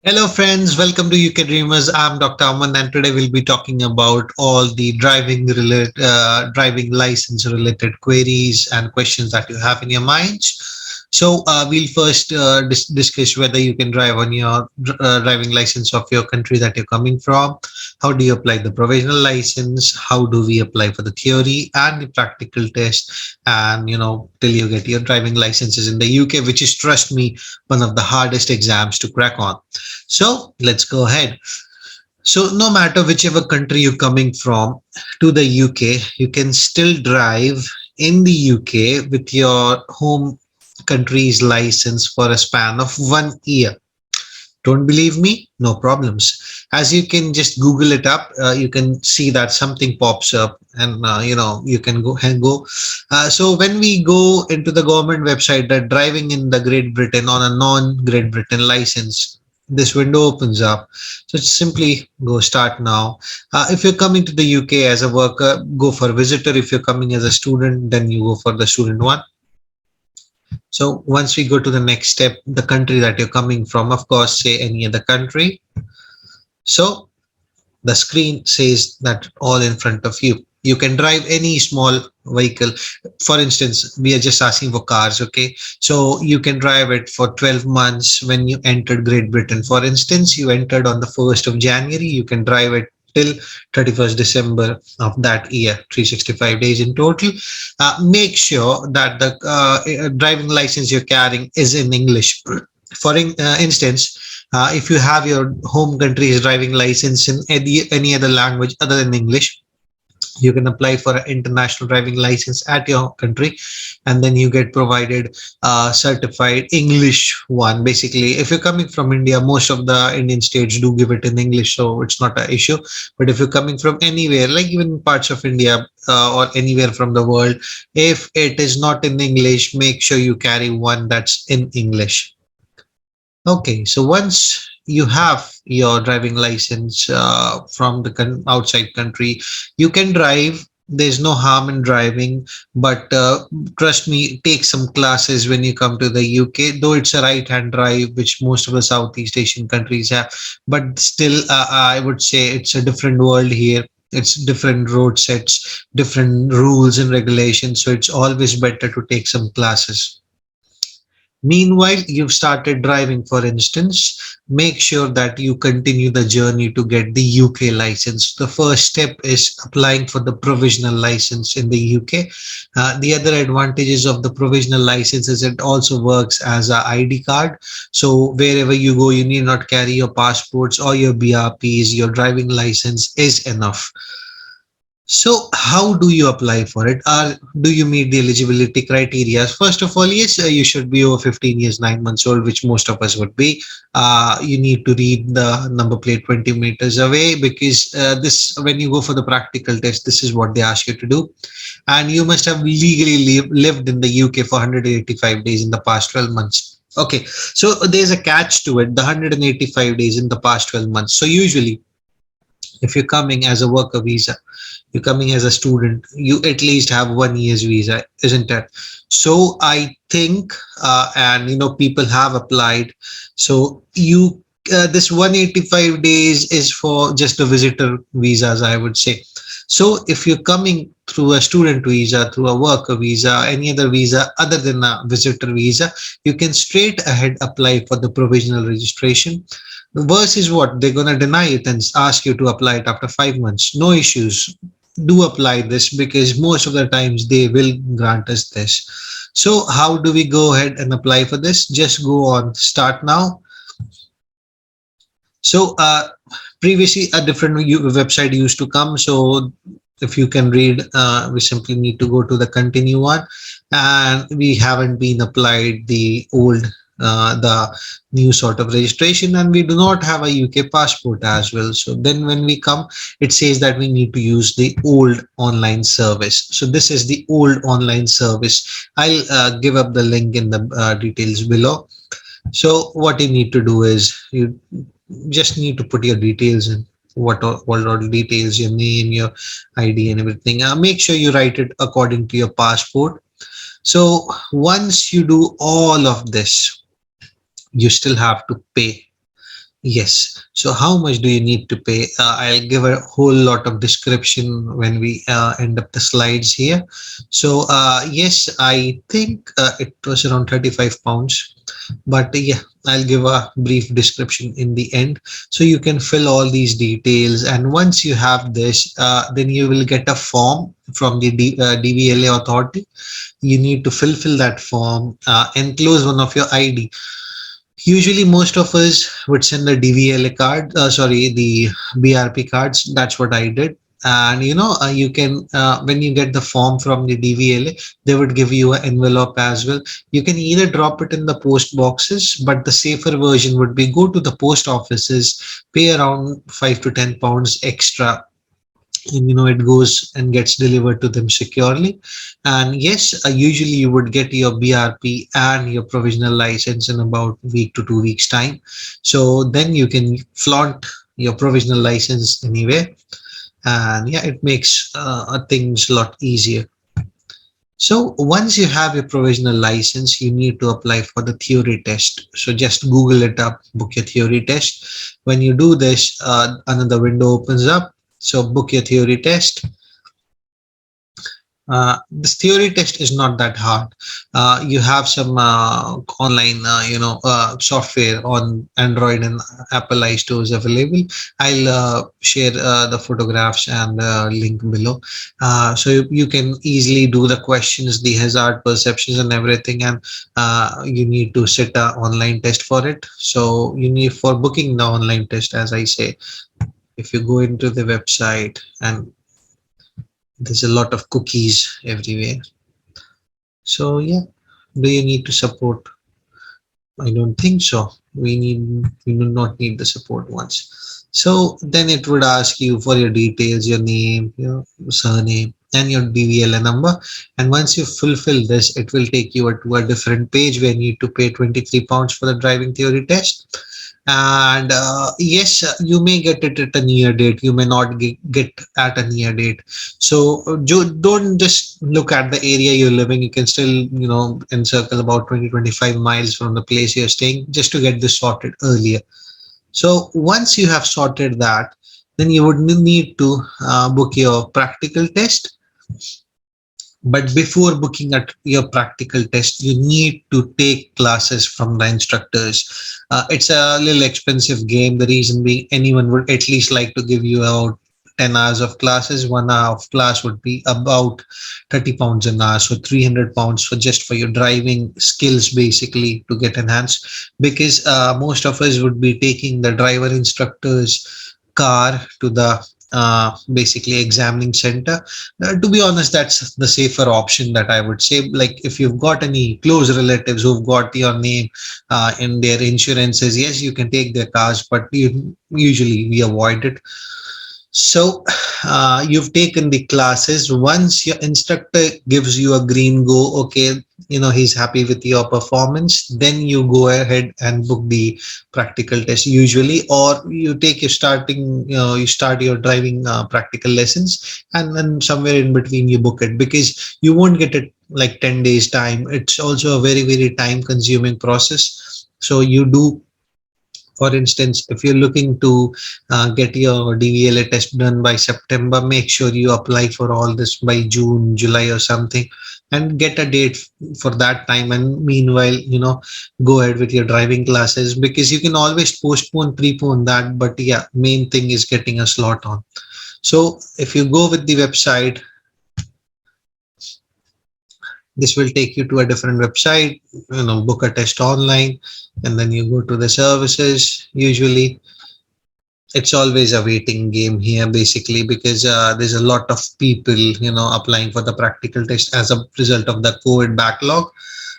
Hello, friends. Welcome to UK Dreamers. I'm Dr. Aman, and today we'll be talking about all the driving license related queries and questions that you have in your minds. We'll first discuss whether you can drive on your driving license of your country that you're coming from. How do you apply the provisional license? How do we apply for the theory and the practical test? And till you get your driving licenses in the UK, which is, trust me, one of the hardest exams to crack on. So let's go ahead. So no matter whichever country you're coming from to the UK, you can still drive in the UK with your home country's license for a span of 1 year. Don't believe me? No problems. As you can just Google it up, you can see that something pops up, and you can go and go. So when we go into the government website, that driving in the Great Britain on a non-Great Britain license, this window opens up. So simply go start now. If you're coming to the UK as a worker, go for visitor. If you're coming as a student, then you go for the student one. So once we go to the next step, the country that you're coming from, of course, say any other country. So the screen says that all in front of you. You can drive any small vehicle. For instance, we are just asking for cars, okay? So you can drive it for 12 months when you entered Great Britain. For instance, you entered on the 1st of January, you can drive it till 31st December of that year, 365 days in total. Make sure that the driving license you're carrying is in English. For instance, if you have your home country's driving license in any other language other than English, you can apply for an international driving license at your country, and then you get provided a certified English one. Basically, if you're coming from India, most of the Indian states do give it in English, so it's not an issue. But if you're coming from anywhere, like even parts of India or anywhere from the world, if it is not in English, make sure you carry one that's in English. Okay, so once you have your driving license from the outside country, you can drive. There's no harm in driving, but trust me, take some classes when you come to the UK. Though it's a right-hand drive, which most of the Southeast Asian countries have, but still, I would say it's a different world here. It's different road sets, different rules and regulations. So it's always better to take some classes. Meanwhile, you've started driving, for instance, make sure that you continue the journey to get the UK license. The first step is applying for the provisional license in the UK. The other advantages of the provisional license is it also works as a ID card. So wherever you go, you need not carry your passports or your BRPs. Your driving license is enough. So how do you apply for it? Or do you meet the eligibility criteria? First of all, yes, you should be over 15 years, 9 months old, which most of us would be. You need to read the number plate 20 meters away, because when you go for the practical test, this is what they ask you to do. And you must have legally lived in the UK for 185 days in the past 12 months. Okay, so there's a catch to it, the 185 days in the past 12 months. So usually, if you're coming as a worker visa, you're coming as a student, you at least have 1 year's visa, isn't it? So I think, and people have applied. So you this 185 days is for just the visitor visas, I would say. So if you're coming through a student visa, through a worker visa, any other visa other than a visitor visa, you can straight ahead apply for the provisional registration. The worst is what? They're going to deny it and ask you to apply it after 5 months. No issues. Do apply this, because most of the times they will grant us this. So how do we go ahead and apply for this? Just go on start now. So previously a different website used to come. So if you can read, we simply need to go to the continue one, and we haven't been applied the old the new sort of registration, and we do not have a UK passport as well. So then when we come, it says that we need to use the old online service. So this is the old online service. I'll give up the link in the details below. So what you need to do is you just need to put your details in, what all details, your name, your ID and everything. Make sure you write it according to your passport. So once you do all of this, you still have to pay. Yes. So how much do you need to pay? I'll give a whole lot of description when we end up the slides here. So yes, I think it was around 35 pounds. But yeah, I'll give a brief description in the end. So you can fill all these details. And once you have this, then you will get a form from the DVLA authority. You need to fulfill that form, enclose one of your ID. Usually, most of us would send the DVLA card, sorry, the BRP cards. That's what I did. And you can, when you get the form from the DVLA, they would give you an envelope as well. You can either drop it in the post boxes, but the safer version would be go to the post offices, pay around 5 to 10 pounds extra, and it goes and gets delivered to them securely. And yes, usually you would get your BRP and your provisional license in about week to 2 weeks time. So then you can flaunt your provisional license anywhere. And yeah, it makes things a lot easier. So once you have your provisional license, you need to apply for the theory test. So just Google it up, book your theory test. When you do this, another window opens up. So book your theory test. This theory test is not that hard. You have some online, software on Android and Apple iStores available. I'll share the photographs and link below. So you can easily do the questions, the hazard perceptions and everything. And you need to set an online test for it. So you need for booking the online test, as I say, if you go into the website, and there's a lot of cookies everywhere. So yeah, do you need to support? I don't think so. We do not need the support once. So then it would ask you for your details, your name, your surname, and your DVLA number. And once you fulfill this, it will take you to a different page where you need to pay 23 pounds for the driving theory test. And yes, you may get it at a near date, you may not get at a near date. So don't just look at the area you're living. You can still encircle about 20-25 miles from the place you're staying just to get this sorted earlier. So once you have sorted that, then you would need to book your practical test. But before booking at your practical test, you need to take classes from the instructors. It's a little expensive game. The reason being, anyone would at least like to give you out 10 hours of classes. 1 hour of class would be about 30 pounds an hour. So 300 pounds for just for your driving skills, basically, to get enhanced. Because most of us would be taking the driver instructor's car to the basically examining center. To be honest, that's the safer option that I would say. Like if you've got any close relatives who've got your name in their insurances, yes, you can take their cars, but usually we avoid it. So you've taken the classes. Once your instructor gives you a green go, okay, he's happy with your performance, then you go ahead and book the practical test usually, or you take your you start your driving practical lessons, and then somewhere in between you book it, because you won't get it like 10 days time. It's also a very, very time consuming process. So you do, for instance, if you're looking to get your DVLA test done by September, make sure you apply for all this by June, July or something, and get a date for that time. And meanwhile, go ahead with your driving classes, because you can always postpone, prepone that. But yeah, main thing is getting a slot on. So if you go with the website, this will take you to a different website, book a test online, and then you go to the services. Usually it's always a waiting game here, basically, because there's a lot of people applying for the practical test as a result of the COVID backlog.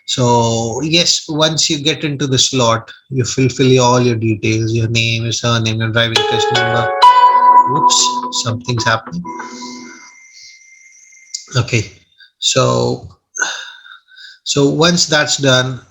So yes, once you get into the slot, you fulfill all your details, your name, your surname, your driving test number. Whoops, something's happening. Okay, so once that's done,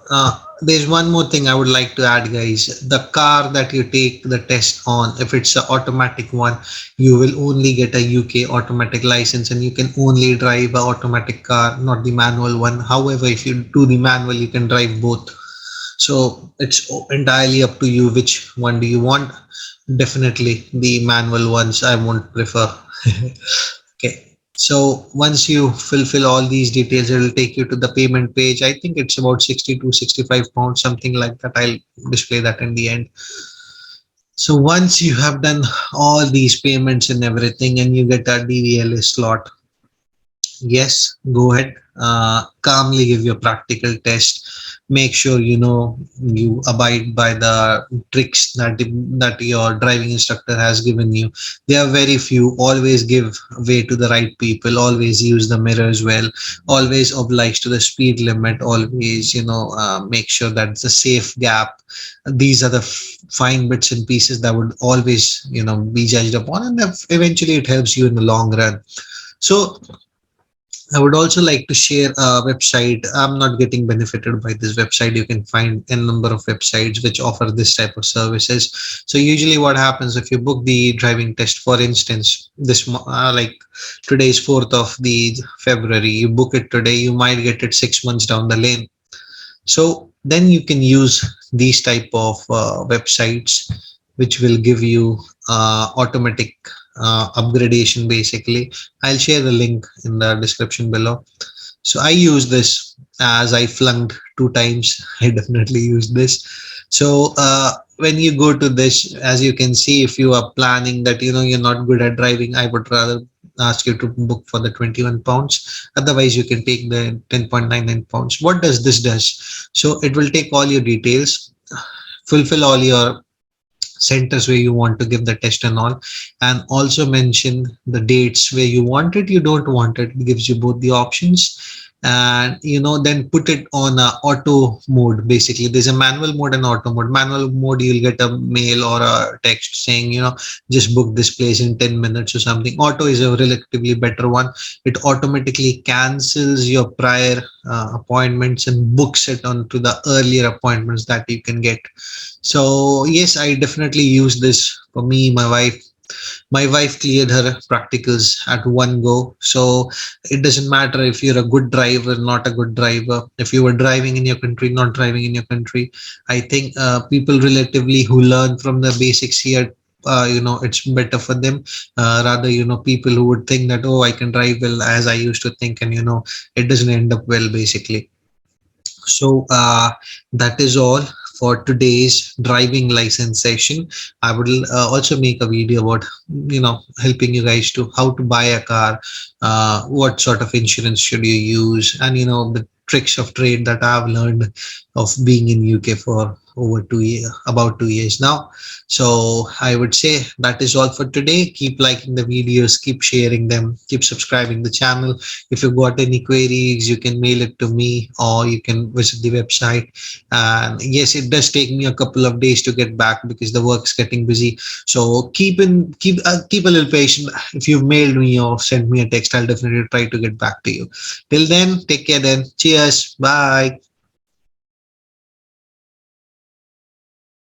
there's one more thing I would like to add, guys. The car that you take the test on, if it's an automatic one, you will only get a UK automatic license, and you can only drive an automatic car, not the manual one. However, if you do the manual, you can drive both. So it's entirely up to you which one do you want. Definitely the manual ones I won't prefer. Okay. So once you fulfill all these details, it will take you to the payment page. I think it's about 60 to 65 pounds, something like that. I'll display that in the end. So once you have done all these payments and everything and you get a DVLA slot, yes, go ahead, calmly give your practical test. Make sure you know you abide by the tricks that your driving instructor has given you. There are very few. Always give way to the right people. Always use the mirrors well. Always oblige to the speed limit. Always, make sure that it's a safe gap. These are the fine bits and pieces that would always, be judged upon, and eventually it helps you in the long run. So I would also like to share a website. I'm not getting benefited by this website. You can find a number of websites which offer this type of services. So usually what happens if you book the driving test, for instance, like today is 4th of the February, you book it today, you might get it 6 months down the lane. So then you can use these type of websites which will give you automatic upgradation basically. I'll share the link in the description below. So I use this as I flunked 2 times. I definitely use this. So when you go to this, as you can see, if you are planning that you're not good at driving, I would rather ask you to book for the 21 pounds. Otherwise, you can take the 10.99 pounds. What does this does? So it will take all your details, fulfill all your centers where you want to give the test and all, and also mention the dates where you want it, you don't want it. It gives you both the options, and then put it on a auto mode. Basically, there's a manual mode and auto mode. Manual mode, you'll get a mail or a text saying just book this place in 10 minutes or something. Auto is a relatively better one. It automatically cancels your prior appointments and books it onto the earlier appointments that you can get. So yes, I definitely use this for me. My wife cleared her practicals at one go. So it doesn't matter if you're a good driver, not a good driver, if you were driving in your country, not driving in your country. I think people relatively who learn from the basics here, it's better for them, rather people who would think that, oh, I can drive well as I used to think, and it doesn't end up well basically. So that is all for today's driving license session. I would also make a video about helping you guys to how to buy a car, what sort of insurance should you use, and the tricks of trade that I've learned of being in UK for over 2 years, about 2 years now. So I would say that is all for today. Keep liking the videos, keep sharing them, keep subscribing the channel. If you've got any queries, you can mail it to me or you can visit the website. And yes, it does take me a couple of days to get back because the work's getting busy. So keep a little patient. If you've mailed me or sent me a text, I'll definitely try to get back to you. Till then, take care then. Cheers. Bye.